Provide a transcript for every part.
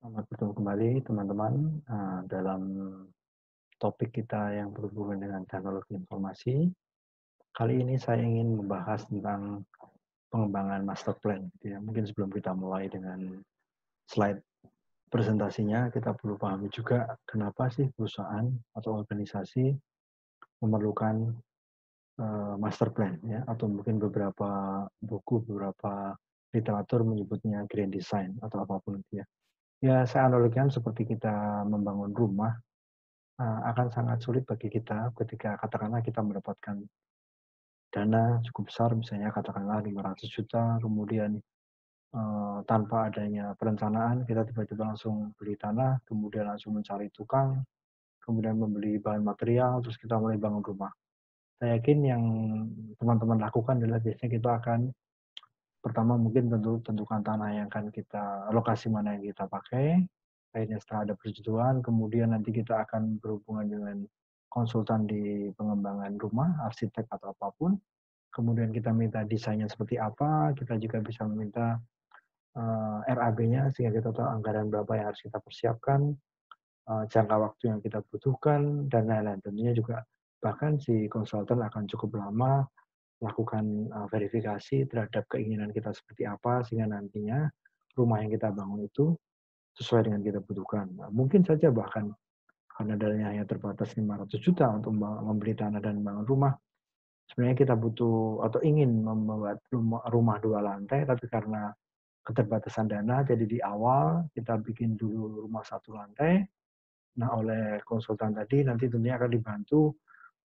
Selamat bertemu kembali teman-teman, dalam topik kita yang berhubungan dengan teknologi informasi. Kali ini saya ingin membahas tentang pengembangan master plan gitu ya. Mungkin sebelum kita mulai dengan slide presentasinya, kita perlu pahami juga kenapa sih perusahaan atau organisasi memerlukan, master plan ya, atau mungkin beberapa buku, beberapa literatur menyebutnya grand design atau apapun itu ya. Ya saya analogikan seperti kita membangun rumah. Akan sangat sulit bagi kita ketika katakanlah kita mendapatkan dana cukup besar, misalnya katakanlah 500 juta, kemudian, tanpa adanya perencanaan kita tiba-tiba langsung beli tanah, kemudian langsung mencari tukang, kemudian membeli bahan material, terus kita mulai bangun rumah. Saya yakin yang teman-teman lakukan adalah biasanya kita akan pertama mungkin tentukan tanah yang akan kita lokasi mana yang kita pakai, akhirnya setelah ada persetujuan, kemudian nanti kita akan berhubungan dengan konsultan di pengembangan rumah, arsitek atau apapun, kemudian kita minta desainnya seperti apa, kita juga bisa meminta, RAB-nya sehingga kita tahu anggaran berapa yang harus kita persiapkan, jangka waktu yang kita butuhkan, dan lain-lain. Tentunya juga bahkan si konsultan akan cukup lama lakukan, verifikasi terhadap keinginan kita seperti apa, sehingga nantinya rumah yang kita bangun itu sesuai dengan kita butuhkan. Nah, mungkin saja bahkan karena dananya hanya terbatas 500 juta untuk membeli tanah dan membangun rumah, sebenarnya kita butuh atau ingin membuat rumah 2 lantai, tapi karena keterbatasan dana, jadi di awal kita bikin dulu rumah 1 lantai. Nah, oleh konsultan tadi nanti tentunya akan dibantu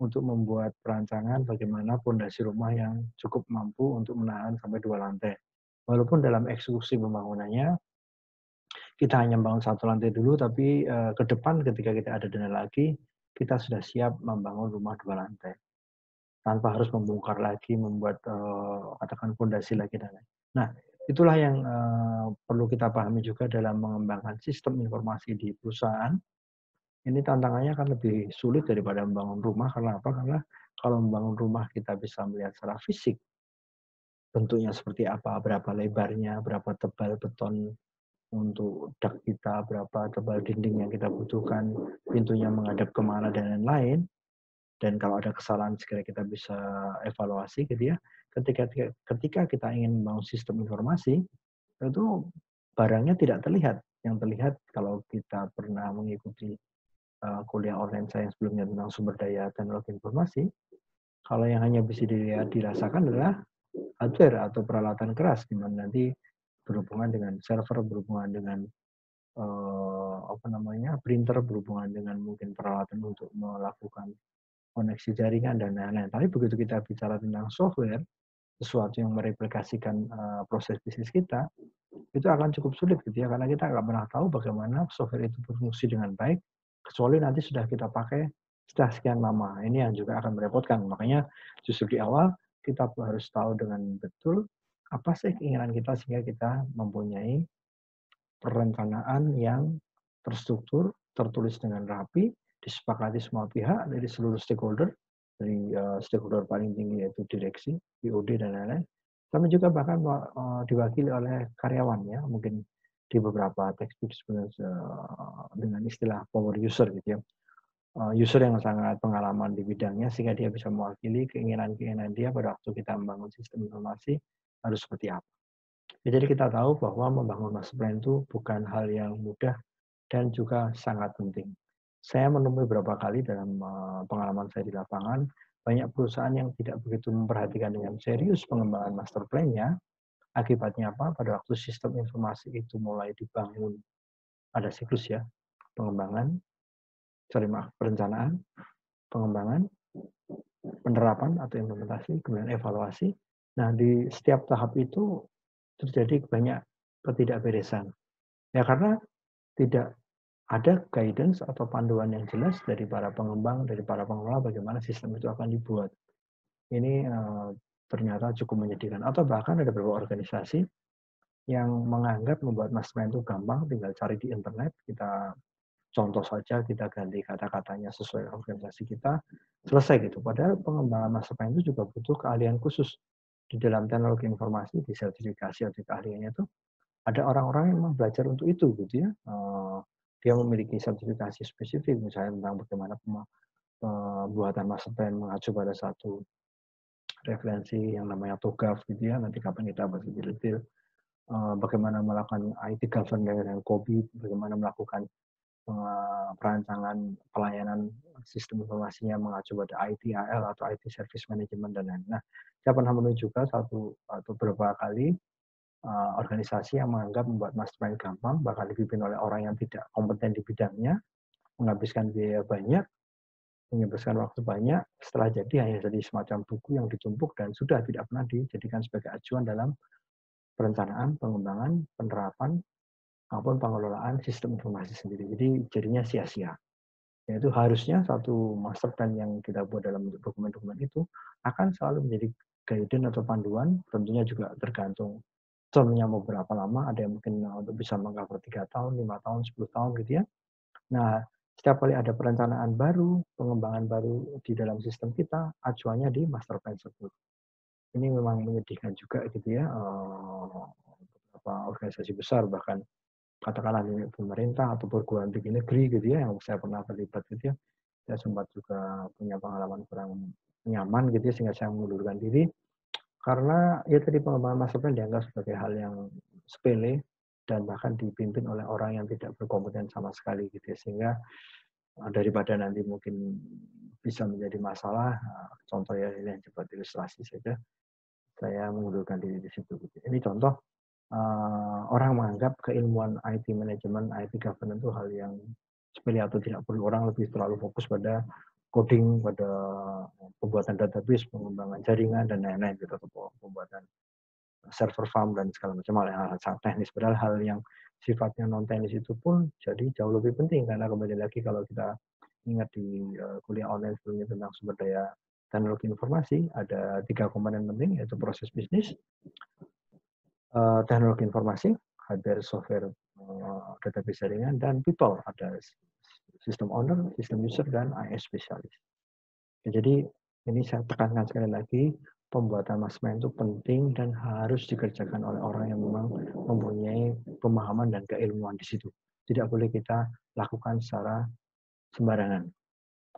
untuk membuat perancangan bagaimana pondasi rumah yang cukup mampu untuk menahan sampai 2 lantai. Walaupun dalam eksekusi pembangunannya, kita hanya bangun 1 lantai dulu, tapi, ke depan ketika kita ada dana lagi, kita sudah siap membangun rumah 2 lantai. Tanpa harus membongkar lagi, membuat, katakan pondasi lagi dan lain. Nah, itulah yang, perlu kita pahami juga dalam mengembangkan sistem informasi di perusahaan. Ini tantangannya akan lebih sulit daripada membangun rumah, karena apa? Karena kalau membangun rumah kita bisa melihat secara fisik bentuknya seperti apa, berapa lebarnya, berapa tebal beton untuk dak kita, berapa tebal dinding yang kita butuhkan, pintunya menghadap kemana dan lain-lain. Dan kalau ada kesalahan segera kita bisa evaluasi gitu ya. Ketika ketika kita ingin membangun sistem informasi, itu barangnya tidak terlihat. Yang terlihat kalau kita pernah mengikuti kuliah online saya yang sebelumnya tentang sumber daya teknologi informasi, kalau yang hanya bisa dilihat dirasakan adalah hardware atau peralatan keras, di mana nanti berhubungan dengan server, berhubungan dengan apa namanya, printer, berhubungan dengan mungkin peralatan untuk melakukan koneksi jaringan dan lain-lain. Tapi begitu kita bicara tentang software, sesuatu yang mereplikasikan proses bisnis kita, itu akan cukup sulit gitu ya, karena kita nggak pernah tahu bagaimana software itu berfungsi dengan baik, kecuali nanti sudah kita pakai setelah sekian lama. Ini yang juga akan merepotkan. Makanya justru di awal kita harus tahu dengan betul apa sih keinginan kita sehingga kita mempunyai perencanaan yang terstruktur, tertulis dengan rapi, disepakati semua pihak dari seluruh stakeholder, dari stakeholder paling tinggi yaitu direksi, BOD dan lain-lain. Kami juga bahkan diwakili oleh karyawan ya, mungkin di beberapa textbook sebenarnya dengan istilah power user gitu ya. User yang sangat pengalaman di bidangnya sehingga dia bisa mewakili keinginan-keinginan dia pada waktu kita membangun sistem informasi harus seperti apa. Ya, jadi kita tahu bahwa membangun master plan itu bukan hal yang mudah dan juga sangat penting. Saya menemui beberapa kali dalam pengalaman saya di lapangan, banyak perusahaan yang tidak begitu memperhatikan dengan serius pengembangan master plan-nya. Akibatnya apa? Pada waktu sistem informasi itu mulai dibangun, ada siklus ya, pengembangan, sorry maaf, perencanaan, pengembangan, penerapan atau implementasi, kemudian evaluasi. Nah, di setiap tahap itu terjadi banyak ketidakberesan. Ya karena tidak ada guidance atau panduan yang jelas dari para pengembang, dari para pengelola bagaimana sistem itu akan dibuat. Ini ternyata cukup menyedihkan. Atau bahkan ada beberapa organisasi yang menganggap membuat master plan itu gampang, tinggal cari di internet, kita contoh saja, kita ganti kata-katanya sesuai organisasi kita, selesai gitu. Padahal pengembangan master plan itu juga butuh keahlian khusus di dalam teknologi informasi, di sertifikasi atau keahliannya itu Ada orang-orang yang memang belajar untuk itu gitu ya, dia memiliki sertifikasi spesifik misalnya tentang bagaimana pembuatan master plan mengacu pada satu referensi yang namanya TOGAF gitu ya, nanti kapan kita bahas lebih detail, bagaimana melakukan IT governance dengan COVID, bagaimana melakukan perancangan pelayanan sistem informasinya mengacu pada ITIL atau IT Service Management dan lain-lain. Nah, saya pernah menunjukkan satu atau beberapa kali organisasi yang menganggap membuat master plan gampang, bahkan dipimpin oleh orang yang tidak kompeten di bidangnya, menghabiskan biaya banyak, menghabiskan waktu banyak, setelah jadi hanya jadi semacam buku yang ditumpuk dan sudah tidak pernah dijadikan sebagai acuan dalam perencanaan, pengembangan, penerapan, maupun pengelolaan sistem informasi sendiri. Jadi jadinya sia-sia. Yaitu harusnya satu master plan yang kita buat dalam bentuk dokumen-dokumen itu akan selalu menjadi guidance atau panduan, tentunya juga tergantung termnya mau berapa lama, ada yang mungkin untuk bisa mengcover 3 tahun, 5 tahun, 10 tahun gitu ya. Nah, setiap kali ada perencanaan baru, pengembangan baru di dalam sistem kita, acuannya di master plan tersebut. Ini memang menyedihkan juga gitu ya, beberapa organisasi besar bahkan katakanlah di pemerintah atau perguruan tinggi negeri gitu ya, yang saya pernah terlibat gitu ya. Saya sempat juga punya pengalaman kurang nyaman gitu ya, sehingga saya mengundurkan diri. Karena ya tadi pengembangan master plan dianggap sebagai hal yang sepele dan bahkan dipimpin oleh orang yang tidak berkompeten sama sekali gitu ya. Sehingga daripada nanti mungkin bisa menjadi masalah, contoh ya ini yang coba ilustrasi saja, saya mengundurkan diri di situ. Gitu. Ini contoh orang menganggap keilmuan IT manajemen, IT governance itu hal yang sepele atau tidak perlu. Orang lebih terlalu fokus pada coding, pada pembuatan database, pengembangan jaringan, dan lain-lain gitu, atau pembuatan server farm dan segala macam hal sangat teknis. Padahal hal yang sifatnya non teknis itu pun jadi jauh lebih penting karena kembali lagi kalau kita ingat di kuliah online sebelumnya tentang sumber daya teknologi informasi ada 3 komponen penting yaitu proses bisnis, teknologi informasi, hardware, software, database jaringan, dan people ada sistem owner, sistem user, dan IS spesialis. Jadi ini saya tekankan sekali lagi, pembuatan master plan itu penting dan harus dikerjakan oleh orang yang memang mempunyai pemahaman dan keilmuan di situ. Tidak boleh kita lakukan secara sembarangan.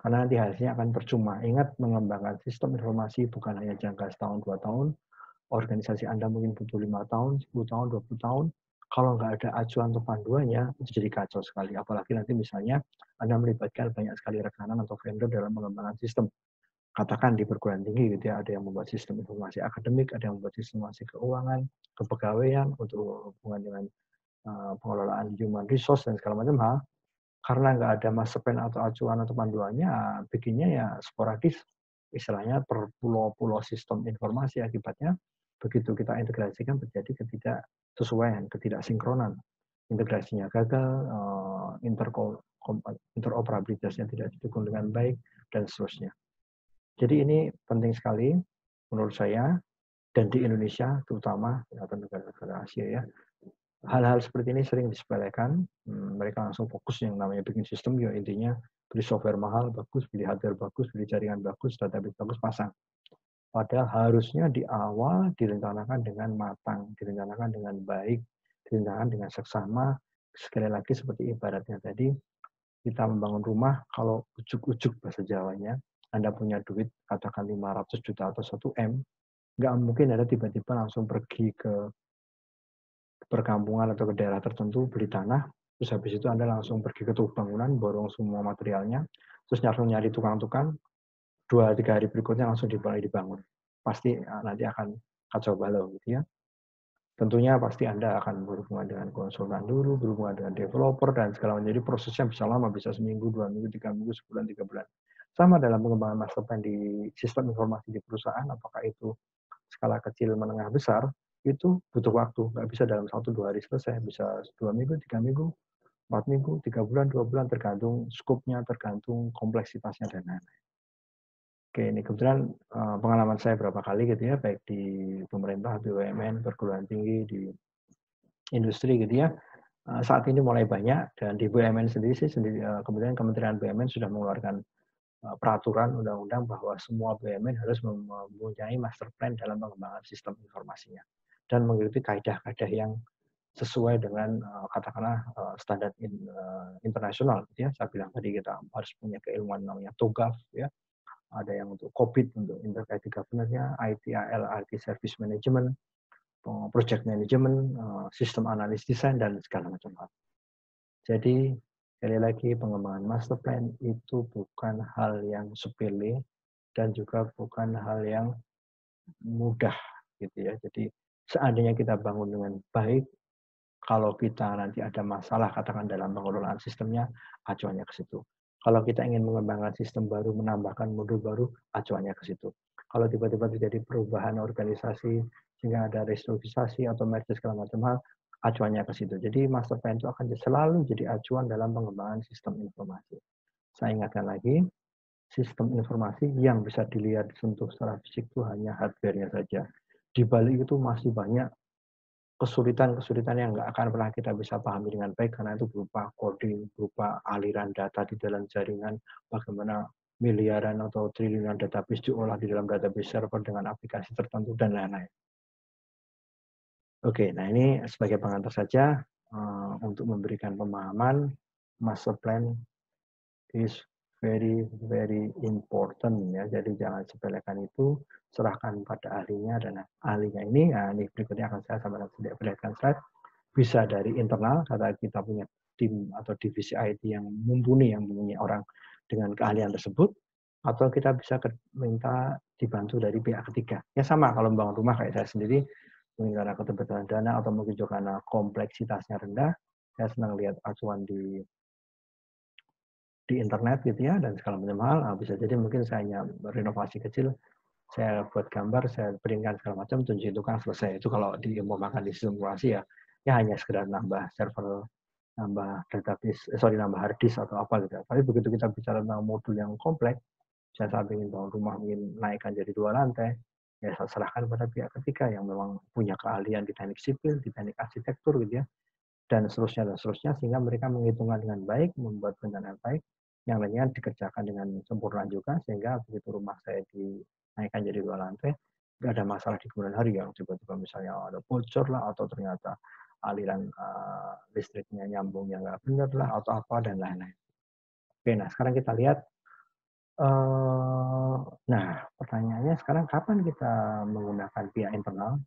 Karena nanti hasilnya akan percuma. Ingat, mengembangkan sistem informasi bukan hanya jangka setahun, 2 tahun. Organisasi Anda mungkin butuh 5 tahun, 10 tahun, 20 tahun. Kalau nggak ada acuan atau panduannya, itu jadi kacau sekali. Apalagi nanti misalnya Anda melibatkan banyak sekali rekanan atau vendor dalam pengembangan sistem. Katakan di perguruan tinggi gitu ya, ada yang membuat sistem informasi akademik, ada yang membuat sistem informasi keuangan, kepegawaian untuk hubungan dengan pengelolaan human resource dan segala macam hal. Karena nggak ada master plan atau acuan atau panduannya, bikinnya ya sporadis, istilahnya per pulau-pulau sistem informasi. Akibatnya begitu kita integrasikan terjadi ketidaksesuaian, ketidaksinkronan, integrasinya gagal, interoperabilitasnya tidak didukung dengan baik, dan seterusnya. Jadi ini penting sekali menurut saya, dan di Indonesia terutama atau negara-negara Asia ya, hal-hal seperti ini sering disepelekan. Mereka langsung fokus yang namanya bikin sistem, ya intinya beli software mahal bagus, beli hardware bagus, beli jaringan bagus, database bagus, pasang. Padahal harusnya di awal direncanakan dengan matang, direncanakan dengan baik, direncanakan dengan seksama. Sekali lagi seperti ibaratnya tadi, kita membangun rumah, kalau ujuk-ujuk bahasa Jawanya, Anda punya duit katakan 500 juta atau 1 M, nggak mungkin Anda tiba-tiba langsung pergi ke perkampungan atau ke daerah tertentu beli tanah, terus habis itu Anda langsung pergi ke tukang bangunan, borong semua materialnya, terus langsung nyari tukang-tukang, 2-3 hari berikutnya langsung dimulai dibangun. Pasti nanti akan kacau balau gitu ya. Tentunya pasti Anda akan berhubungan dengan konsultan dulu, berhubungan dengan developer, dan segala macam. Jadi prosesnya bisa lama, bisa seminggu, 2 minggu, 3 minggu, sebulan, 3 bulan. Sama dalam pengembangan master plan di sistem informasi di perusahaan, apakah itu skala kecil, menengah, besar, itu butuh waktu. Nggak bisa dalam 1-2 hari selesai, bisa 2 minggu, 3 minggu, 4 minggu, 3 bulan, 2 bulan, tergantung skopnya, tergantung kompleksitasnya, dan lain-lain. Oke, ini kebetulan pengalaman saya berapa kali gitu ya, baik di pemerintah, BUMN, perguruan tinggi, di industri gitu ya. Saat ini mulai banyak, dan di BUMN sendiri sih, kemudian Kementerian BUMN sudah mengeluarkan peraturan undang-undang bahwa semua BUMN harus mempunyai master plan dalam pengembangan sistem informasinya dan mengikuti kaidah-kaidah yang sesuai dengan katakanlah standar internasional gitu ya. Saya bilang tadi kita harus punya keilmuan namanya TOGAF ya. Ada yang untuk COVID, untuk Integrated Governance-nya, ITIL, IT Service Management, Project Management, Sistem Analis Desain, dan segala macam hal. Jadi, sekali lagi pengembangan master plan itu bukan hal yang sepele dan juga bukan hal yang mudah gitu ya. Jadi, seandainya kita bangun dengan baik, kalau kita nanti ada masalah, katakan dalam pengelolaan sistemnya, acuannya ke situ. Kalau kita ingin mengembangkan sistem baru, menambahkan modul baru, acuannya ke situ. Kalau tiba-tiba terjadi perubahan organisasi, sehingga ada restrukturisasi atau merger segala macam hal, acuannya ke situ. Jadi master plan itu akan selalu jadi acuan dalam pengembangan sistem informasi. Saya ingatkan lagi, sistem informasi yang bisa dilihat disentuh secara fisik itu hanya hardware-nya saja. Di balik itu masih banyak kesulitan-kesulitan yang nggak akan pernah kita bisa pahami dengan baik karena itu berupa coding, berupa aliran data di dalam jaringan, bagaimana miliaran atau triliunan database diolah di dalam database server dengan aplikasi tertentu dan lain-lain. Oke, nah ini sebagai pengantar saja untuk memberikan pemahaman master plan is very important ya. Jadi jangan sepelekan itu, serahkan pada ahlinya dan ahlinya ini, nah ini berikutnya akan saya sampaikan tidak perlihatkan slide. Bisa dari internal, karena kita punya tim atau divisi IT yang mumpuni, yang mempunyai orang dengan keahlian tersebut, atau kita bisa minta dibantu dari pihak ketiga. Ya sama kalau membangun rumah kayak saya sendiri, mungkin karena keterbatasan dana atau mungkin juga karena kompleksitasnya rendah, saya senang lihat acuan di internet gitu ya dan segala macam hal. Nah, bisa jadi mungkin saya hanya renovasi kecil, saya buat gambar, saya printkan segala macam, tunjukin tukang selesai. Itu kalau diumpamakan di simulasi ya, ya hanya sekedar nambah server, nambah database, nambah hard disk atau apa gitu. Tapi begitu kita bicara tentang modul yang kompleks, saya saat ingin bangun rumah, ingin naikkan jadi 2 lantai, ya saya serahkan pada pihak ketiga yang memang punya keahlian di teknik sipil, di teknik arsitektur gitu ya, dan seterusnya, sehingga mereka menghitungkan dengan baik, membuat rencana yang baik, yang lainnya dikerjakan dengan sempurna juga, sehingga begitu rumah saya dinaikkan jadi 2 lantai, nggak ada masalah di kemudian hari yang tiba-tiba misalnya ada bocor lah, atau ternyata aliran listriknya nyambungnya nggak benar lah, atau apa, dan lain-lain. Oke, nah sekarang kita lihat, nah pertanyaannya sekarang kapan kita menggunakan pihak internal,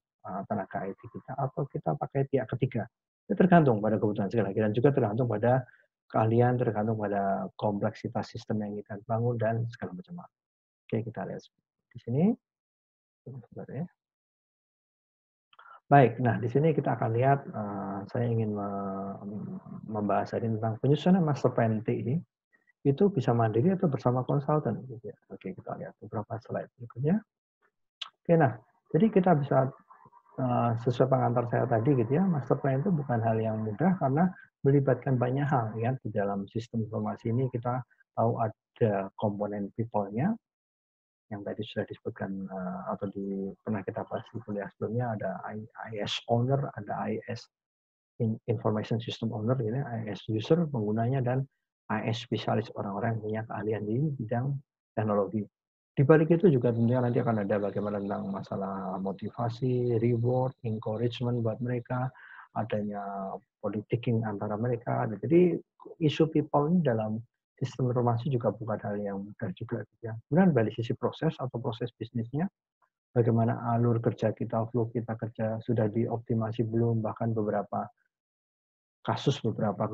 tenaga IT kita, atau kita pakai pihak ketiga? Itu tergantung pada kebutuhan sekali lagi, dan juga tergantung pada keahlian, tergantung pada kompleksitas sistem yang kita bangun dan segala macam hal. Oke, kita lihat di sini. Sebentar ya. Baik, nah di sini kita akan lihat, saya ingin membahas tentang penyusunan master plan TI, itu bisa mandiri atau bersama konsultan. Gitu ya. Oke, kita lihat beberapa slide berikutnya. Oke, nah jadi kita bisa sesuai pengantar saya tadi gitu ya, master plan itu bukan hal yang mudah karena melibatkan banyak hal ya. Di dalam sistem informasi ini kita tahu ada komponen people-nya yang tadi sudah disebutkan atau pernah kita bahas di kuliah sebelumnya, ada IS owner, ada IS information system owner, ini IS user penggunanya, dan IS spesialis orang-orang yang punya keahlian di bidang teknologi. Di balik itu juga tentunya nanti akan ada bagaimana tentang masalah motivasi, reward, encouragement buat mereka, adanya politicking antara mereka. Jadi isu people ini dalam sistem informasi juga bukan hal yang mudah juga. Ya. Kemudian dari sisi proses atau proses bisnisnya, bagaimana alur kerja kita, flow kita kerja sudah dioptimasi belum, bahkan beberapa kasus, beberapa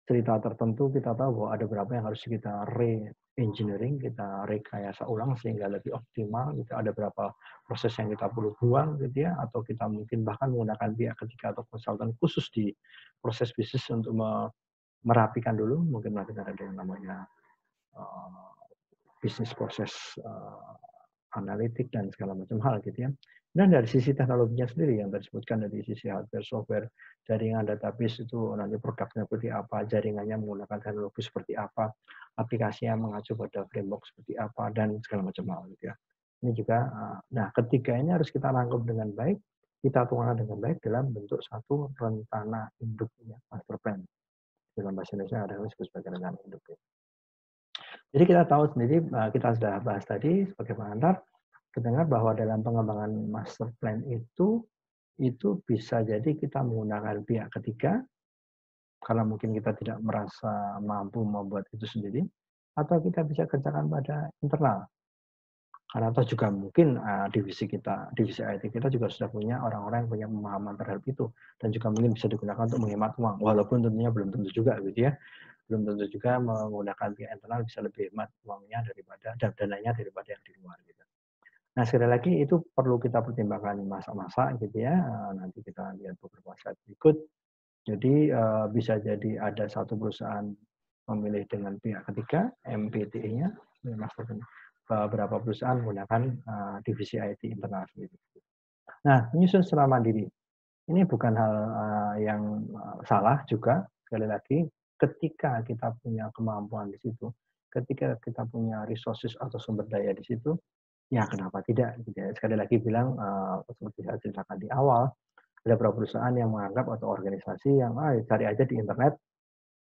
cerita tertentu kita tahu bahwa ada beberapa yang harus kita re-engineering, kita rekayasa ulang sehingga lebih optimal. Gitu. Ada beberapa proses yang kita perlu buang gitu ya, atau kita mungkin bahkan menggunakan pihak ketiga atau konsultan khusus di proses bisnis untuk merapikan dulu, mungkin nanti ada yang namanya bisnis proses analitik dan segala macam hal gitu ya. Dan dari sisi teknologinya sendiri yang disebutkan dari sisi hardware, software, jaringan database itu nanti produknya seperti apa, jaringannya menggunakan teknologi seperti apa, aplikasinya mengacu pada framework seperti apa, dan segala macam hal gitu ya. Ini juga, nah ketiga ini harus kita rangkum dengan baik, kita tuangkan dengan baik dalam bentuk satu rencana induk, ya, master plan. Dalam bahasa Indonesia ada yang disebut sebagai rencana induk. Ya. Jadi kita tahu sendiri, kita sudah bahas tadi sebagai pengantar, terdengar bahwa dalam pengembangan master plan itu itu bisa jadi kita menggunakan pihak ketiga, karena mungkin kita tidak merasa mampu membuat itu sendiri, atau kita bisa kerjakan pada internal. Karena toh juga mungkin, divisi kita, divisi IT kita juga sudah punya orang-orang yang punya pemahaman terhadap itu, dan juga mungkin bisa digunakan untuk menghemat uang, walaupun tentunya belum tentu juga gitu ya. Belum tentu juga menggunakan pihak internal bisa lebih hemat uangnya daripada dan dananya daripada yang di luar gitu. Nah, sekali lagi itu perlu kita pertimbangkan masa-masa gitu ya, nanti kita lihat beberapa slide berikut. Jadi, bisa jadi ada satu perusahaan memilih dengan pihak ketiga, MPTE-nya, beberapa perusahaan menggunakan, divisi IT internal sendiri. Nah, menyusun secara mandiri, ini bukan hal, yang, salah juga, sekali lagi, ketika kita punya kemampuan di situ, ketika kita punya resources atau sumber daya di situ, ya kenapa tidak gitu ya. Sekali lagi bilang, seperti saya ceritakan di awal, ada beberapa perusahaan yang menganggap atau organisasi yang, cari aja di internet,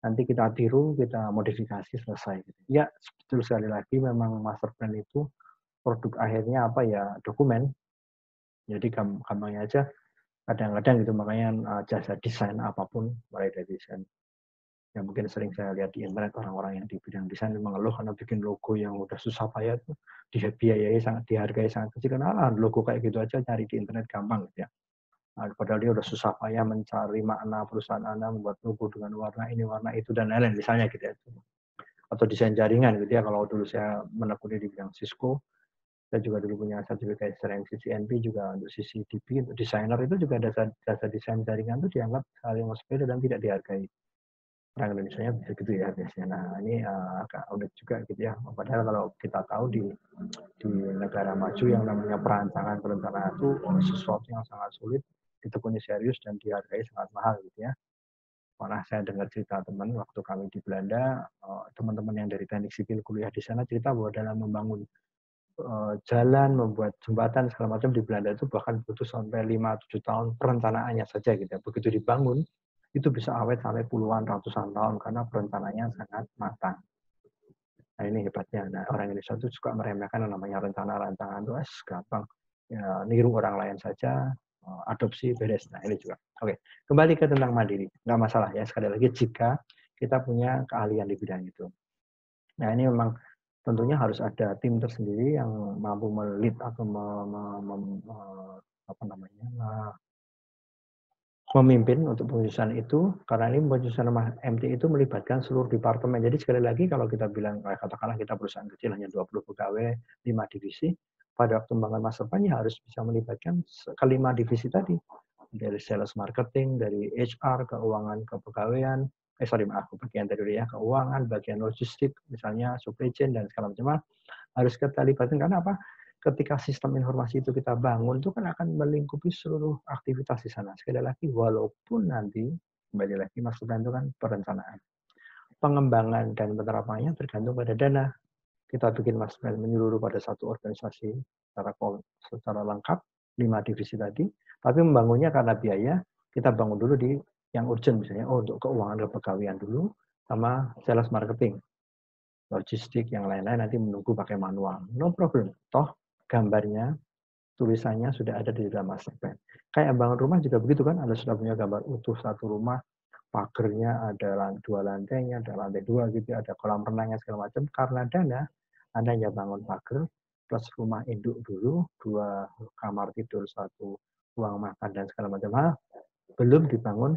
nanti kita tiru, kita modifikasi, selesai gitu. Ya, betul sekali lagi memang master plan itu produk akhirnya apa ya, dokumen. Jadi gampangnya aja kadang-kadang gitu makanya, jasa desain apapun, mulai dari desain yang mungkin sering saya lihat di internet orang-orang yang di bidang desain mengeluh karena bikin logo yang udah susah payah tuh dibiayai sangat dihargai sangat kecil karena logo kayak gitu aja cari di internet gampang gitu ya. Padahal dia udah susah payah mencari makna perusahaan Anda membuat logo dengan warna ini, warna itu dan lain-lain misalnya gitu ya. Atau desain jaringan gitu ya. Kalau dulu saya menekuni di bidang Cisco, saya juga dulu punya sertifikat selain CCNP juga untuk CCDP, untuk desainer itu juga jasa desain jaringan itu dianggap hal yang sepele dan tidak dihargai. Orang Indonesianya begitu ya biasanya. Nah ini agak unik juga gitu ya. Padahal kalau kita tahu di negara maju yang namanya perencanaan itu sesuatu yang sangat sulit, ditekuni serius dan dihargai sangat mahal gitu ya. Pernah saya dengar cerita teman waktu kami di Belanda, teman-teman yang dari teknik sipil kuliah di sana cerita bahwa dalam membangun jalan, membuat jembatan segala macam di Belanda itu bahkan butuh sampai 5-7 tahun perencanaannya saja gitu ya. Begitu dibangun, itu bisa awet sampai puluhan, ratusan tahun karena perencanaannya sangat matang. Nah ini hebatnya. Nah, orang Indonesia itu suka meremehkan yang namanya rencana rancangan itu gampang. Ya, niru orang lain saja, adopsi beres. Nah ini juga. Oke, kembali ke tentang mandiri. Nggak masalah ya, sekali lagi jika kita punya keahlian di bidang itu. Nah ini memang tentunya harus ada tim tersendiri yang mampu melit atau apa namanya, memimpin untuk penyusunan itu, karena ini penyusunan MT itu melibatkan seluruh departemen. Jadi sekali lagi kalau kita bilang, katakanlah kita perusahaan kecil hanya 20 pegawai, 5 divisi, pada waktu membangun master plan ya harus bisa melibatkan kelima divisi tadi. Dari sales marketing, dari HR, keuangan, kepegawaian, bagian dari ya, keuangan, bagian logistik, misalnya supply chain dan segala macam harus kita libatkan karena apa? Ketika sistem informasi itu kita bangun itu kan akan melingkupi seluruh aktivitas di sana. Sekali lagi, walaupun nanti kembali lagi maksudnya itu kan perencanaan. Pengembangan dan penerapannya tergantung pada dana. Kita bikin master plan menyeluruh pada satu organisasi secara lengkap, 5 divisi tadi, tapi membangunnya karena biaya, kita bangun dulu di yang urgent misalnya, untuk keuangan kepegawaian dulu, sama sales marketing logistik, yang lain-lain nanti menunggu pakai manual. No problem. Toh gambarnya, tulisannya sudah ada di dalam master plan. Kayak bangun rumah juga begitu kan, Anda sudah punya gambar utuh satu rumah, pagernya ada 2 lantainya, ada lantai 2 gitu, ada kolam renangnya segala macam. Karena dana, Anda hanya bangun pagar plus rumah induk dulu, 2 kamar tidur, 1 ruang makan dan segala macam hal, belum dibangun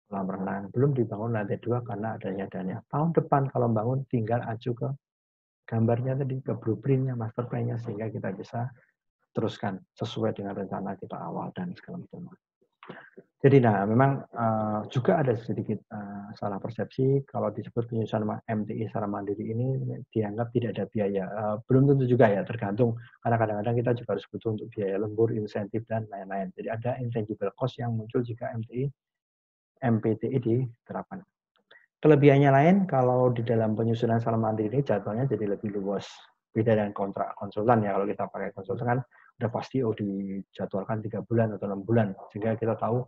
kolam renang, belum dibangun lantai 2 karena adanya dana. Tahun depan kalau bangun tinggal acu ke gambarnya tadi, ke blueprint-nya, master plan-nya, sehingga kita bisa teruskan sesuai dengan rencana kita awal dan segala macam. Jadi nah memang juga ada sedikit salah persepsi kalau disebut penyusunan MTI secara mandiri ini dianggap tidak ada biaya. Belum tentu juga ya, tergantung karena kadang-kadang kita juga harus butuh untuk biaya lembur, insentif dan lain-lain. Jadi ada intangible cost yang muncul jika MPTI diterapkan. Kelebihannya lain, kalau di dalam penyusunan secara mandiri ini jadwalnya jadi lebih luas. Beda dengan kontrak konsultan ya, kalau kita pakai konsultan kan udah pasti dijadwalkan 3 bulan atau 6 bulan. Sehingga kita tahu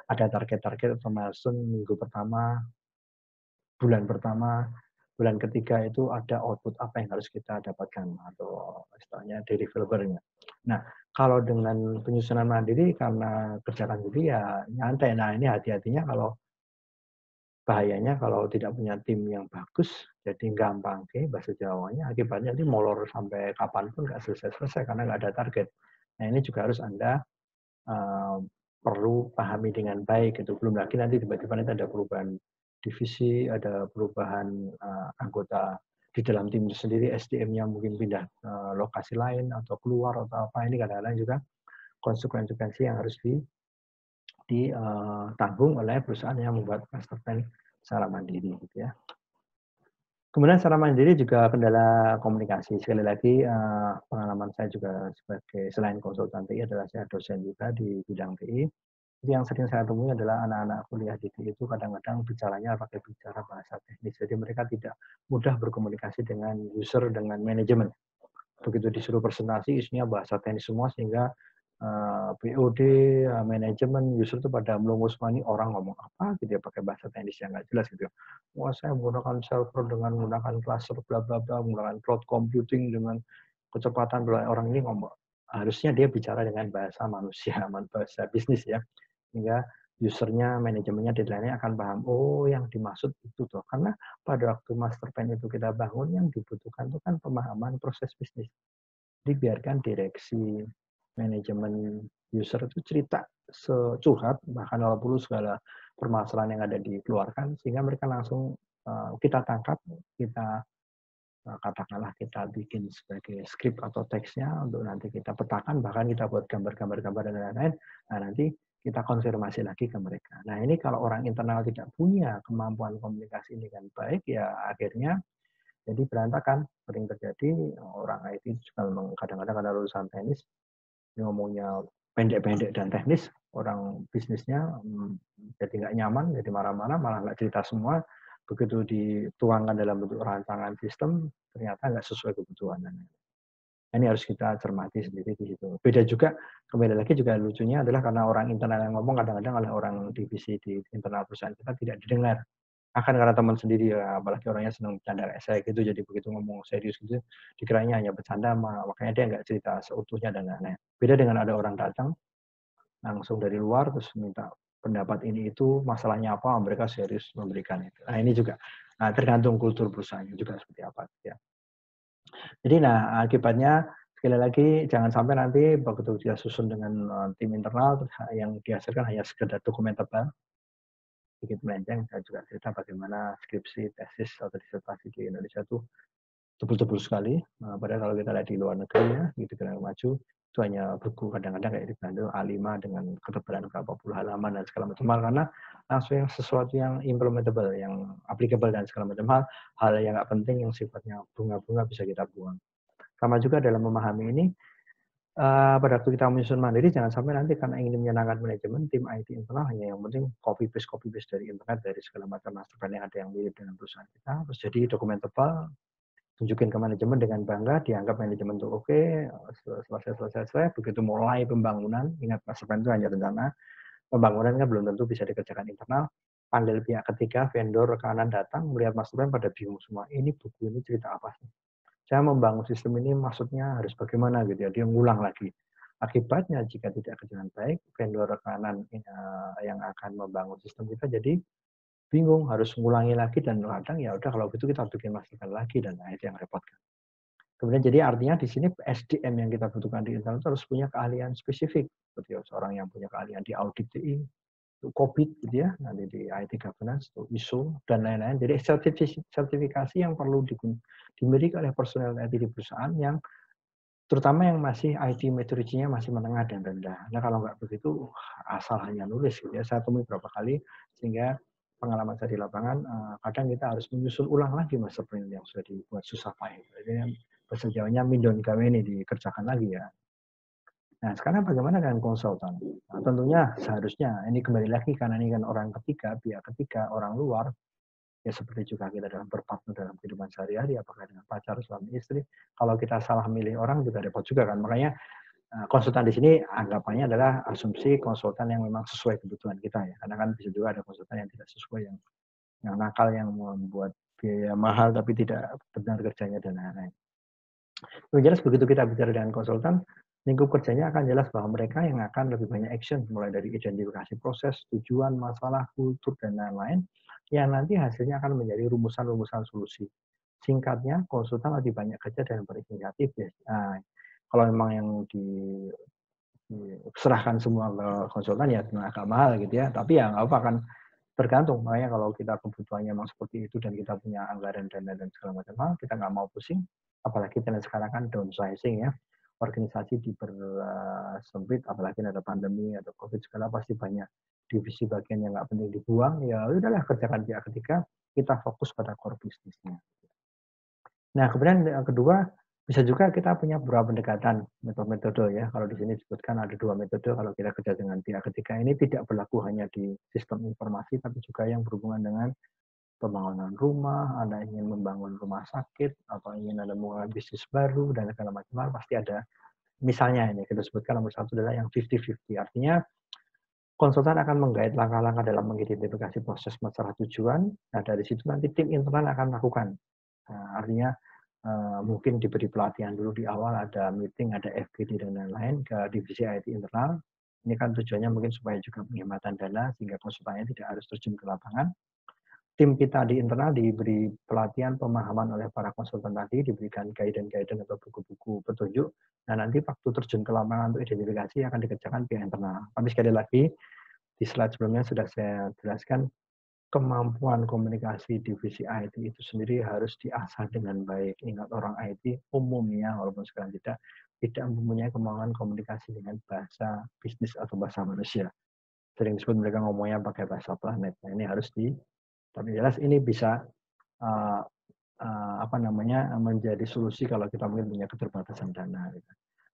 ada target-target atau milestone minggu pertama, bulan pertama, bulan ketiga itu ada output apa yang harus kita dapatkan atau istilahnya deliverable-nya. Nah, Kalau dengan penyusunan mandiri karena kerjakan sendiri ya nyantai. Nah ini hati-hatinya kalau bahayanya kalau tidak punya tim yang bagus, jadi gampang ke bahasa Jawanya, akibatnya nanti molor sampai kapanpun nggak selesai-selesai karena nggak ada target. Nah ini juga harus Anda perlu pahami dengan baik gitu. Belum lagi nanti tiba-tiba nanti ada perubahan divisi, ada perubahan anggota di dalam tim itu sendiri, SDM-nya mungkin pindah lokasi lain atau keluar atau apa. Ini kadang-kadang juga konsekuensi yang harus ditanggung oleh perusahaan yang membuat master plan secara mandiri gitu ya. Kemudian secara mandiri juga kendala komunikasi. Sekali lagi pengalaman saya juga sebagai selain konsultan TI adalah saya dosen juga di bidang TI. Jadi yang sering saya temui adalah anak-anak kuliah di TI itu kadang-kadang bicaranya pakai bicara bahasa teknis. Jadi mereka tidak mudah berkomunikasi dengan user, dengan manajemen. Begitu disuruh presentasi isinya bahasa teknis semua sehingga BOD, manajemen, user itu pada melongo semua, ini orang ngomong apa gitu ya pakai bahasa teknis yang nggak jelas gitu. Wah saya menggunakan server dengan menggunakan cluster bla bla bla, menggunakan cloud computing dengan kecepatan orang ini ngomong. Harusnya dia bicara dengan bahasa manusia, bahasa bisnis ya. Sehingga usernya, manajemennya, deadline-nya akan paham, oh yang dimaksud itu tuh. Karena pada waktu master plan itu kita bangun, yang dibutuhkan itu kan pemahaman proses bisnis. Dibiarkan direksi, manajemen, user itu cerita securhat, bahkan kalau perlu segala permasalahan yang ada dikeluarkan, sehingga mereka langsung kita tangkap, kita katakanlah kita bikin sebagai skrip atau teksnya untuk nanti kita petakan, bahkan kita buat gambar-gambar dan lain-lain. Nah nanti kita konfirmasi lagi ke mereka. Nah ini kalau orang internal tidak punya kemampuan komunikasi dengan baik, ya akhirnya jadi berantakan. Sering terjadi orang IT juga memang kadang-kadang ada lulusan teknis ngomongnya pendek-pendek dan teknis, orang bisnisnya jadi nggak nyaman, jadi marah-marah, malah nggak cerita semua. Begitu dituangkan dalam bentuk rancangan sistem, ternyata nggak sesuai kebutuhan. Ini harus kita cermati sendiri di situ. Beda juga, kembali lagi juga lucunya adalah karena orang internal yang ngomong kadang-kadang oleh orang divisi di internal perusahaan kita tidak didengar. Akan karena teman sendiri ya, apalagi orangnya senang bercanda kayak saya gitu, jadi begitu ngomong serius gitu, dikiranya hanya bercanda, makanya dia nggak cerita seutuhnya dan lain-lain. Beda dengan ada orang datang langsung dari luar terus minta pendapat ini itu, masalahnya apa, mereka serius memberikan itu. Nah ini juga tergantung kultur perusahaannya juga seperti apa ya. Jadi akibatnya sekali lagi jangan sampai nanti begitu dia susun dengan tim internal yang dihasilkan hanya sekedar dokumen tebal, sedikit melenceng. Saya juga cerita bagaimana skripsi, tesis atau disertasi di Indonesia itu tebel-tebel sekali. Padahal kalau kita lihat di luar negeri ya, di negara maju itu hanya buku kadang-kadang kayak di Bandung A5 dengan ketebalan berapa puluh halaman dan segala macam hal, karena langsung yang sesuatu yang implementable, yang applicable dan segala macam hal yang nggak penting yang sifatnya bunga-bunga bisa kita buang. Sama juga dalam memahami ini, pada waktu kita menyusun mandiri, jangan sampai nanti karena ingin menyenangkan manajemen, tim IT internal hanya yang penting copy paste dari internet, dari segala macam master plan yang ada yang mirip dengan perusahaan kita, terus jadi dokumen tebal, tunjukin ke manajemen dengan bangga, dianggap manajemen itu oke, selesai, begitu mulai pembangunan, ingat master plan itu hanya rencana, pembangunan kan belum tentu bisa dikerjakan internal, panggil pihak ketiga, vendor, rekanan datang, melihat master plan pada bingung semua, ini buku ini cerita apa sih? Saya membangun sistem ini maksudnya harus bagaimana gitu ya, dia ngulang lagi. Akibatnya jika tidak kerjaan baik, vendor rekanan yang akan membangun sistem kita jadi bingung, harus ngulangi lagi dan kadang ya udah kalau gitu kita bikin master lagi dan itu yang repot kan. Kemudian jadi artinya di sini SDM yang kita butuhkan di internal itu harus punya keahlian spesifik. Seperti seorang yang punya keahlian di audit TI, COVID gitu ya, nanti di IT governance, ISO, dan lain-lain. Jadi sertifikasi yang perlu dimiliki oleh personel IT di perusahaan yang terutama yang masih IT maturity-nya masih menengah dan rendah. Nah kalau nggak begitu, asal hanya nulis gitu ya. Saya temui beberapa kali, sehingga pengalaman saya di lapangan, kadang kita harus menyusun ulang lagi master plan yang sudah dibuat susah payah. Jadi bahasa Jawanya mindon gawe ini dikerjakan lagi ya. Nah, sekarang bagaimana dengan konsultan? Nah, tentunya seharusnya ini kembali lagi karena ini kan orang ketiga, pihak ketiga, orang luar, ya seperti juga kita dalam berpartner dalam kehidupan sehari-hari, apakah dengan pacar, suami, istri. Kalau kita salah milih orang juga repot juga kan. Makanya konsultan di sini anggapannya adalah asumsi konsultan yang memang sesuai kebutuhan kita ya. Karena kan bisa juga ada konsultan yang tidak sesuai, yang nakal, yang membuat biaya mahal tapi tidak benar kerjanya dan lain-lain. Yang jelas begitu kita bicara dengan konsultan, Lingkup kerjanya akan jelas bahwa mereka yang akan lebih banyak action, mulai dari identifikasi proses, tujuan, masalah, kultur, dan lain-lain, yang nanti hasilnya akan menjadi rumusan-rumusan solusi. Singkatnya, konsultan lebih banyak kerja dan berinisiatif ya. Nah, kalau memang yang diserahkan semua ke konsultan ya agak mahal gitu ya, tapi ya nggak apa, kan tergantung. Makanya kalau kita kebutuhannya memang seperti itu dan kita punya anggaran dana dan segala macam hal, kita nggak mau pusing. Apalagi kita sekarang kan downsizing ya, organisasi dipersempit, apalagi ada pandemi atau covid segala, pasti banyak divisi bagian yang nggak penting dibuang. Ya udahlah, kerjakan pihak ketiga, kita fokus pada core bisnisnya. Nah, kemudian yang kedua, bisa juga kita punya beberapa pendekatan metode ya. Kalau di sini disebutkan ada 2 metode kalau kita kerja dengan pihak ketiga. Ini tidak berlaku hanya di sistem informasi, tapi juga yang berhubungan dengan pembangunan rumah, Anda ingin membangun rumah sakit, atau ingin Anda memulai bisnis baru, dan segala macam hal, pasti ada. Misalnya ini, kita sebutkan nomor satu adalah yang 50-50. Artinya, konsultan akan menggait langkah-langkah dalam mengidentifikasi proses masalah tujuan. Nah, dari situ nanti tim internal akan melakukan. Nah, artinya mungkin diberi pelatihan dulu di awal, ada meeting, ada FGD dan lain-lain ke divisi IT internal. Ini kan tujuannya mungkin supaya juga penghematan dana sehingga konsultannya tidak harus terjun ke lapangan. Tim kita di internal diberi pelatihan pemahaman oleh para konsultan tadi, diberikan guidance atau buku-buku petunjuk. Nah, nanti waktu terjun ke lapangan untuk identifikasi akan dikerjakan pihak internal. Tapi sekali lagi, di slide sebelumnya sudah saya jelaskan, kemampuan komunikasi divisi IT itu sendiri harus diasah dengan baik. Ingat, orang IT umumnya, walaupun sekarang tidak mempunyai kemampuan komunikasi dengan bahasa bisnis atau bahasa manusia. Sering disebut mereka ngomongnya pakai bahasa planet. Nah, ini harus tapi jelas ini bisa menjadi solusi kalau kita mungkin punya keterbatasan dana. Gitu.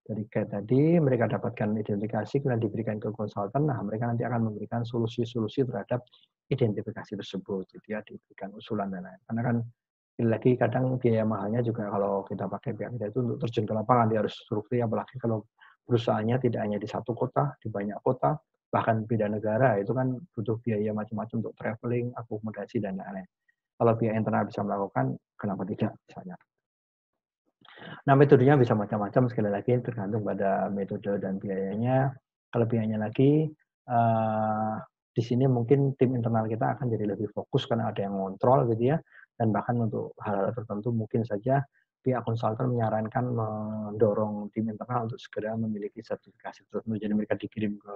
Jadi kayak tadi mereka dapatkan identifikasi, kemudian diberikan ke konsultan, nah mereka nanti akan memberikan solusi-solusi terhadap identifikasi tersebut, gitu ya, diberikan usulan dan lain. Karena kan lagi kadang biaya mahalnya juga kalau kita pakai pihak kita itu untuk terjun ke lapangan, dia harus survei, apalagi kalau perusahaannya tidak hanya di satu kota, di banyak kota, bahkan beda negara, itu kan butuh biaya macam-macam untuk traveling, akomodasi, dan lain-lain. Kalau pihak internal bisa melakukan, kenapa tidak misalnya. Nah, metodenya bisa macam-macam, sekali lagi tergantung pada metode dan biayanya. Kalau biayanya lagi, di sini mungkin tim internal kita akan jadi lebih fokus karena ada yang ngontrol gitu ya, dan bahkan untuk hal-hal tertentu mungkin saja pihak konsultan menyarankan mendorong tim internal untuk segera memiliki sertifikasi tertentu. Jadi mereka dikirim ke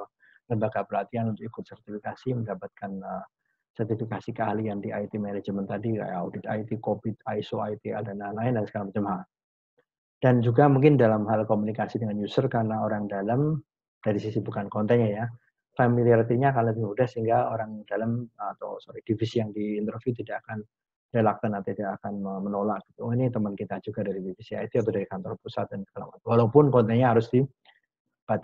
lembaga pelatihan untuk ikut sertifikasi, mendapatkan sertifikasi keahlian di IT management tadi, kayak audit IT, COVID, ISO, ITA, dan lain-lain, dan segala macam hal. Dan juga mungkin dalam hal komunikasi dengan user, karena orang dalam dari sisi bukan kontennya ya, familiarity-nya akan lebih mudah sehingga orang dalam divisi yang diinterview tidak akan relaktan atau tidak akan menolak. Oh, ini teman kita juga dari divisi IT atau dari kantor pusat dan segala macam. Walaupun kontennya harus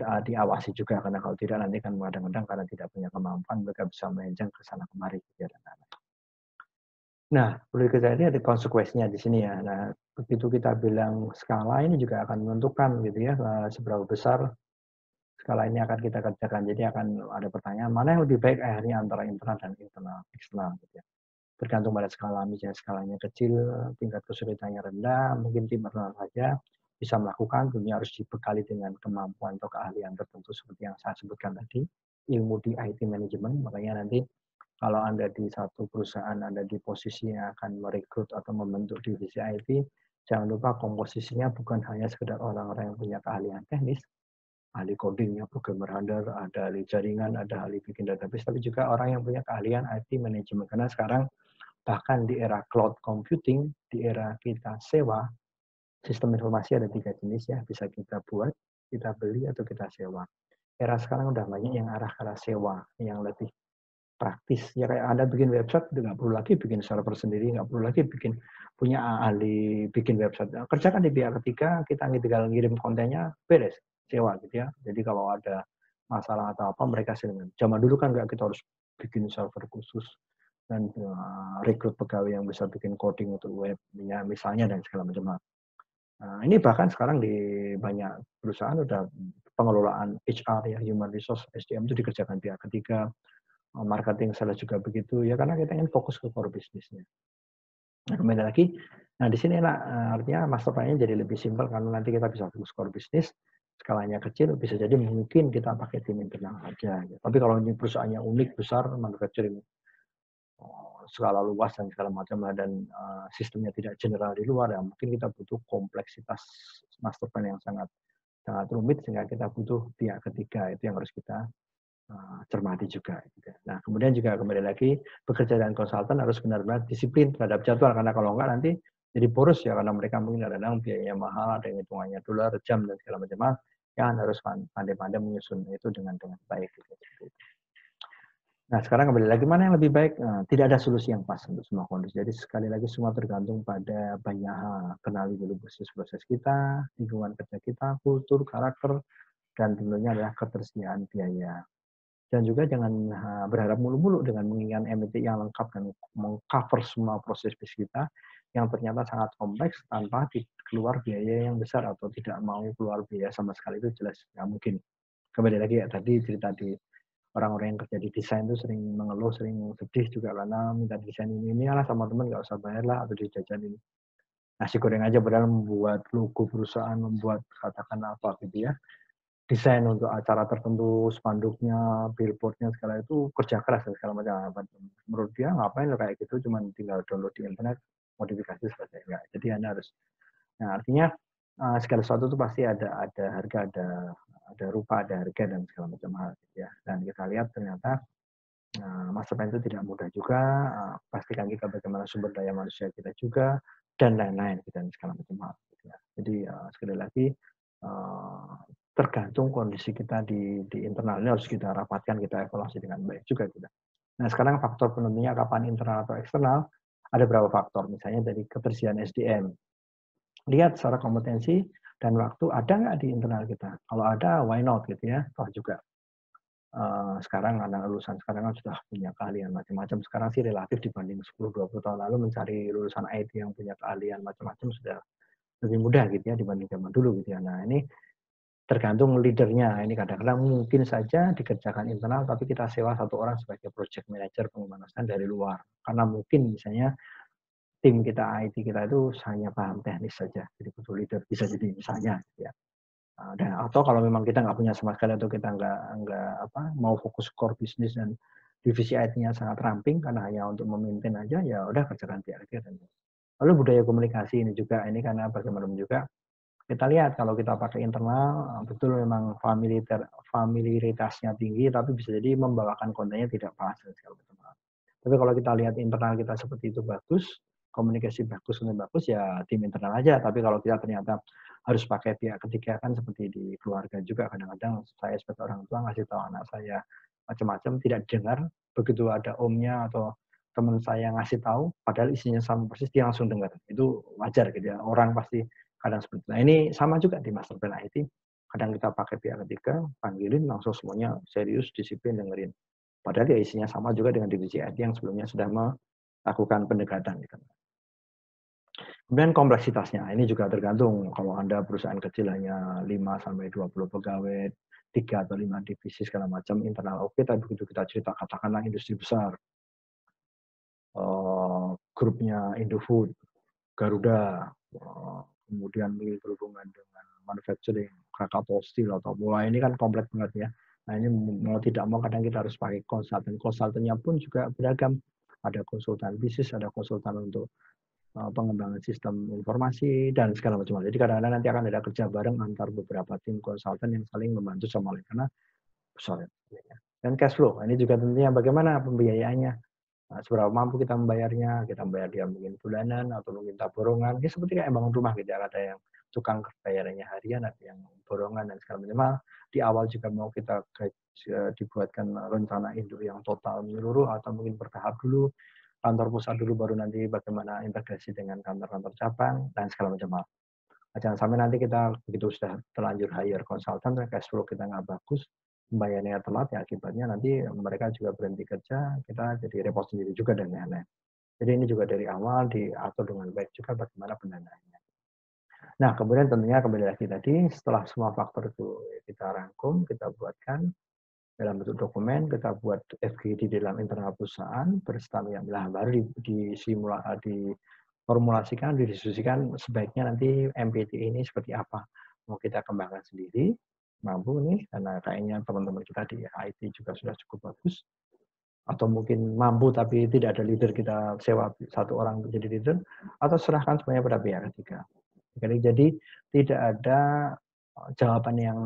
diawasi juga, karena kalau tidak nanti kan kadang-kadang karena tidak punya kemampuan mereka bisa melenceng ke sana kemari gitu ya, dan lain-lain. Nah, perlu diketahui ada konsekuensinya di sini ya. Nah, begitu kita bilang skala ini juga akan menentukan gitu ya, seberapa besar skala ini akan kita kerjakan. Jadi akan ada pertanyaan, mana yang lebih baik akhirnya antara internal dan eksternal gitu ya. Tergantung pada skala, misalnya skalanya kecil, tingkat kesulitannya rendah, mungkin tim internal saja bisa melakukan, tentunya harus dibekali dengan kemampuan atau keahlian tertentu seperti yang saya sebutkan tadi, ilmu di IT management, makanya nanti kalau Anda di satu perusahaan, Anda di posisi yang akan merekrut atau membentuk divisi IT, jangan lupa komposisinya bukan hanya sekedar orang-orang yang punya keahlian teknis, ahli coding, programmer handler, ada ahli jaringan, ada ahli bikin database, tapi juga orang yang punya keahlian IT manajemen. Karena sekarang bahkan di era cloud computing, di era kita sewa, sistem informasi ada 3 jenis ya, bisa kita buat, kita beli, atau kita sewa. Era sekarang udah banyak yang arah ke arah sewa, yang lebih praktis. Ya kayak Anda bikin website, nggak perlu lagi bikin server sendiri, nggak perlu lagi punya ahli bikin website. Kerjakan di pihak ketiga, kita tinggal ngirim kontennya, beres, sewa gitu ya. Jadi kalau ada masalah atau apa, mereka sering. Zaman dulu kan nggak, kita harus bikin server khusus dan rekrut pegawai yang bisa bikin coding untuk webnya misalnya, dan segala macam. Nah, ini bahkan sekarang di banyak perusahaan udah pengelolaan HR ya, human resource SDM itu dikerjakan pihak ketiga. Marketing sales juga begitu ya, karena kita ingin fokus ke core bisnisnya. Nah, kembali lagi, nah di sini artinya master plan-nya jadi lebih simpel karena nanti kita bisa fokus core bisnis. skalanya kecil, bisa jadi mungkin kita pakai tim internal aja. Tapi kalau ini perusahaannya unik, besar, manufacturing skala luas dan segala macam dan sistemnya tidak general di luar, ya mungkin kita butuh kompleksitas master plan yang sangat sangat rumit sehingga kita butuh pihak ketiga. Itu yang harus kita cermati juga. Gitu. Nah, kemudian juga kembali lagi bekerja dengan konsultan harus benar-benar disiplin terhadap jadwal, karena kalau enggak nanti jadi boros ya, karena mereka mungkin kadang-kadang biayanya mahal, ada yang hitungannya dolar, jam dan segala macam. Ya harus pandai-pandai menyusun itu dengan baik. Gitu. Nah, sekarang kembali lagi, mana yang lebih baik? Nah, tidak ada solusi yang pas untuk semua kondisi. Jadi sekali lagi semua tergantung pada banyak hal. Kenali dulu proses kita, lingkungan kerja kita, kultur, karakter, dan tentunya adalah ketersediaan biaya. Dan juga jangan berharap mulu-mulu dengan menginginkan MBT yang lengkap dan mengcover semua proses bisnis kita yang ternyata sangat kompleks tanpa keluar biaya yang besar atau tidak mau keluar biaya sama sekali, itu jelas nggak mungkin. Kembali lagi ya tadi cerita di orang-orang yang kerja di desain itu sering mengeluh, sering sedih juga karena minta desain ini lah sama teman nggak usah bayar lah atau dijajanin nasi goreng aja, padahal membuat logo perusahaan, membuat katakan apa gitu ya, desain untuk acara tertentu, spanduknya, billboardnya segala itu kerja keras dan segala macam. Menurut dia ngapain lo kayak gitu, cuman tinggal download di internet, modifikasi selesai. Enggak. Jadi Anda harus, nah artinya segala sesuatu itu pasti ada harga, ada rupa, ada harga dan segala macam hal gitu ya. Dan kita lihat ternyata master plan itu tidak mudah juga, pastikan kita bagaimana sumber daya manusia kita juga, dan lain-lain gitu, dan segala macam hal. Gitu ya. Jadi sekali lagi, tergantung kondisi kita di internal ini harus kita rapatkan, kita evaluasi dengan baik juga. Gitu. Nah sekarang faktor penentunya kapan internal atau eksternal, ada beberapa faktor, misalnya dari ketersediaan SDM. Lihat secara kompetensi dan waktu ada nggak di internal kita. Kalau ada, why not gitu ya, toh juga sekarang anak lulusan sekarang kan sudah punya keahlian macam-macam. Sekarang sih relatif dibanding 10-20 tahun lalu mencari lulusan IT yang punya keahlian macam-macam sudah lebih mudah gitu ya dibanding zaman dulu gitu ya. Nah ini tergantung leadernya. Ini kadang-kadang mungkin saja dikerjakan internal, tapi kita sewa satu orang sebagai project manager pengemasan dari luar. Karena mungkin misalnya tim kita IT kita itu hanya paham teknis saja, jadi butuh leader, bisa jadi misalnya gitu ya. Dan atau kalau memang kita nggak punya sama sekali atau kita nggak mau fokus core bisnis dan divisi IT-nya sangat ramping karena hanya untuk memaintain aja, ya udah kerjakan pihak ketiga. Lalu budaya komunikasi ini juga, ini karena bagaimanapun juga kita lihat kalau kita pakai internal betul memang familiaritasnya tinggi, tapi bisa jadi membawakan kontennya tidak pas dan segala macam. Tapi kalau kita lihat internal kita seperti itu bagus, komunikasi bagus, konten bagus, ya tim internal aja. Tapi kalau kita ternyata harus pakai pihak ketiga, kan seperti di keluarga juga, kadang-kadang saya sebagai orang tua ngasih tahu anak saya macam-macam tidak dengar, begitu ada omnya atau teman saya ngasih tahu, padahal isinya sama persis, dia langsung dengar. Itu wajar gitu ya, orang pasti kadang seperti itu. Nah ini sama juga di master plan IT, kadang kita pakai pihak ketiga, panggilin langsung semuanya serius, disiplin, dengerin. Padahal ya isinya sama juga dengan divisi IT yang sebelumnya sudah melakukan pendekatan. Gitu. Kemudian kompleksitasnya, ini juga tergantung. Kalau Anda perusahaan kecil hanya 5-20 pegawai, 3 atau 5 divisi segala macam, internal oke, tapi begitu kita cerita katakanlah industri besar, grupnya Indofood, Garuda, kemudian berhubungan dengan manufacturing, Krakatau Steel atau Bola, ini kan kompleks banget ya. Nah ini mau tidak mau kadang kita harus pakai konsultan. Konsultannya pun juga beragam. Ada konsultan bisnis, ada konsultan untuk pengembangan sistem informasi dan segala macam. Jadi kadang-kadang nanti akan ada kerja bareng antar beberapa tim konsultan yang saling membantu sama lain karena besar. Dan cash flow, ini juga tentunya bagaimana pembiayaannya. Nah, seberapa mampu kita membayarnya, kita membayar dia mungkin bulanan atau mungkin kita borongan. Ini seperti kayak bangun rumah gitu, ada yang tukang bayarannya harian, ada yang borongan dan segala macam. Di awal juga mau kita dibuatkan rencana induk yang total menyeluruh atau mungkin bertahap dulu, kantor pusat dulu baru nanti bagaimana integrasi dengan kantor-kantor cabang dan segala macam hal. Jangan sampai nanti kita begitu sudah terlanjur hire konsultan, cash flow kita nggak bagus, membayarnya telat, ya akibatnya nanti mereka juga berhenti kerja, kita jadi repot sendiri juga dan lain-lain. Jadi ini juga dari awal diatur dengan baik juga bagaimana pendanaannya. Nah, kemudian tentunya kembali lagi tadi, setelah semua faktor itu kita rangkum, kita buatkan dalam bentuk dokumen, kita buat FGD di dalam internal perusahaan, berstamina baru diformulasikan, didiskusikan sebaiknya nanti MPT ini seperti apa. Mau kita kembangkan sendiri, mampu nih, karena kayaknya teman-teman kita di IT juga sudah cukup bagus, atau mungkin mampu tapi tidak ada leader, kita sewa satu orang untuk jadi leader, atau serahkan semuanya pada pihak ketiga. Jadi tidak ada jawaban yang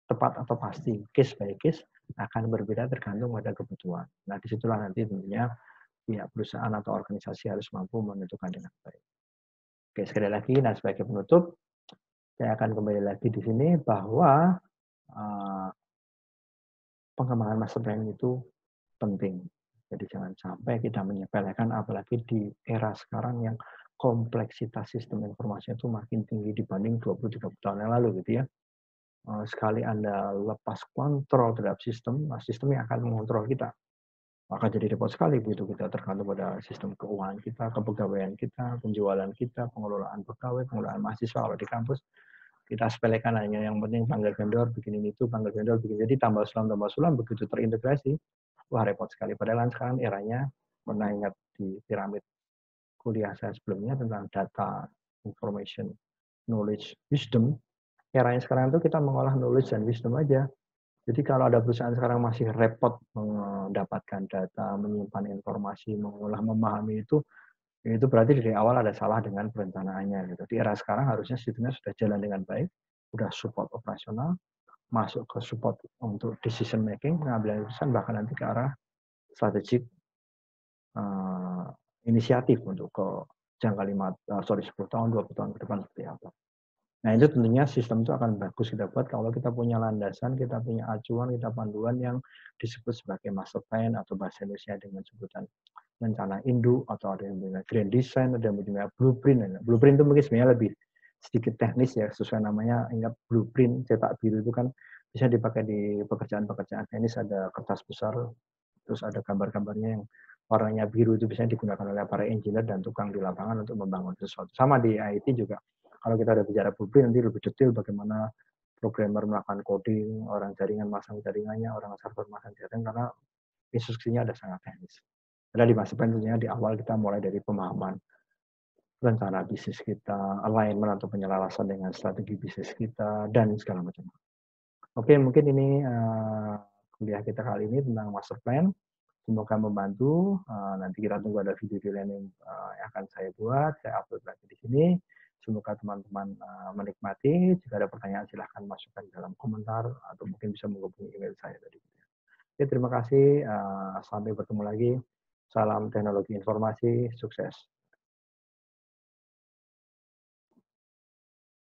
tepat atau pasti, case by case akan berbeda tergantung pada kebutuhan. Nah, disitulah nanti tentunya pihak perusahaan atau organisasi harus mampu menentukan dengan baik. Oke, sekali lagi, nah sebagai penutup, saya akan kembali lagi di sini bahwa pengembangan master plan itu penting. Jadi jangan sampai kita menyepelekan, apalagi di era sekarang yang kompleksitas sistem informasi itu makin tinggi dibanding 20-30 tahun yang lalu gitu ya. Sekali Anda lepas kontrol terhadap sistem, sistem yang akan mengontrol kita. Maka jadi repot sekali begitu kita tergantung pada sistem keuangan kita, kepegawaian kita, penjualan kita, pengelolaan pegawai, pengelolaan mahasiswa kalau di kampus. Kita sepelekan hanya yang penting panggil vendor, bikin ini itu, panggil vendor, bikin jadi tambah sulam, begitu terintegrasi, wah repot sekali. Padahal sekarang eranya, pernah ingat di piramid kuliah saya sebelumnya tentang data, information, knowledge, wisdom, eranya sekarang itu kita mengolah knowledge dan wisdom aja. Jadi kalau ada perusahaan sekarang masih repot mendapatkan data, menyimpan informasi, mengolah, memahami itu berarti dari awal ada salah dengan perencanaannya. Gitu. Di era sekarang harusnya sistemnya sudah jalan dengan baik, sudah support operasional, masuk ke support untuk decision making, pengambilan keputusan, bahkan nanti ke arah strategik inisiatif untuk ke jangka 10 tahun, 20 tahun ke depan seperti apa. Nah, itu tentunya sistem itu akan bagus kita buat kalau kita punya landasan, kita punya acuan, kita panduan yang disebut sebagai master plan atau bahasa Indonesia dengan sebutan rencana induk, atau ada yang punya grand design, ada yang punya blueprint. Blueprint itu mungkin sebenarnya lebih sedikit teknis ya, sesuai namanya. Ingat blueprint cetak biru itu kan bisa dipakai di pekerjaan-pekerjaan teknis, ada kertas besar, terus ada gambar-gambarnya yang warnanya biru, itu biasanya digunakan oleh para engineer dan tukang di lapangan untuk membangun sesuatu. Sama di IT juga. Kalau kita ada bicara blueprint, nanti lebih detail bagaimana programmer melakukan coding, orang jaringan masang jaringannya, orang server masang jaringan, karena instruksinya ada sangat teknis. Ada di masa tentunya di awal kita mulai dari pemahaman rencana bisnis kita, alignment atau penyelarasan dengan strategi bisnis kita, dan segala macam. Oke, mungkin ini kuliah kita kali ini tentang master plan. Semoga membantu. Nanti kita tunggu ada video lain yang akan saya buat, saya upload lagi di sini. Semoga teman-teman menikmati. Jika ada pertanyaan silahkan masukkan dalam komentar atau mungkin bisa menghubungi email saya tadi. Oke, terima kasih. Sampai bertemu lagi. Salam teknologi informasi, sukses.